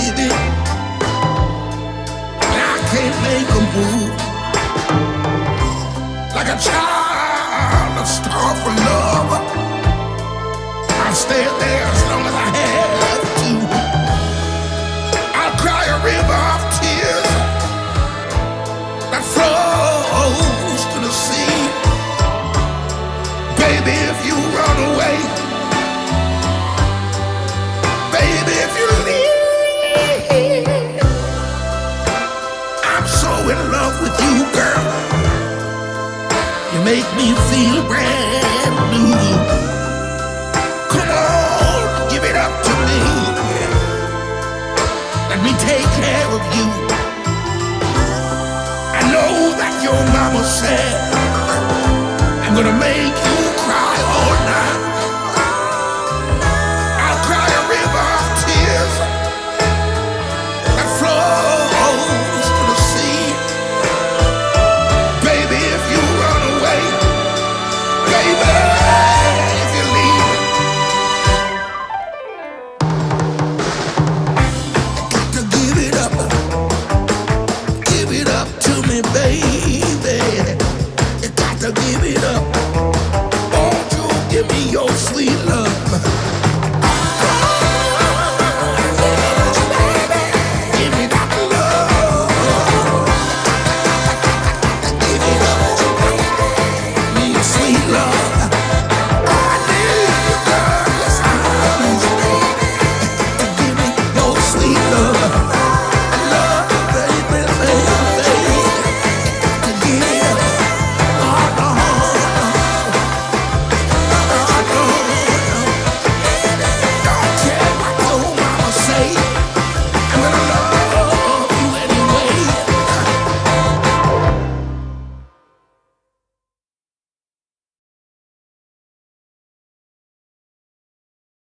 baby, and I can't make a move. Like a child, a star for love, I'll stay there as long as I have to. I'll cry a river of tears that flows to the sea. Baby, if you run away, baby, if you leave, I'm so in love with you, girl. You make me feel brand new. Come on, give it up to me. Let me take care of you. I know that your mama said I'm gonna make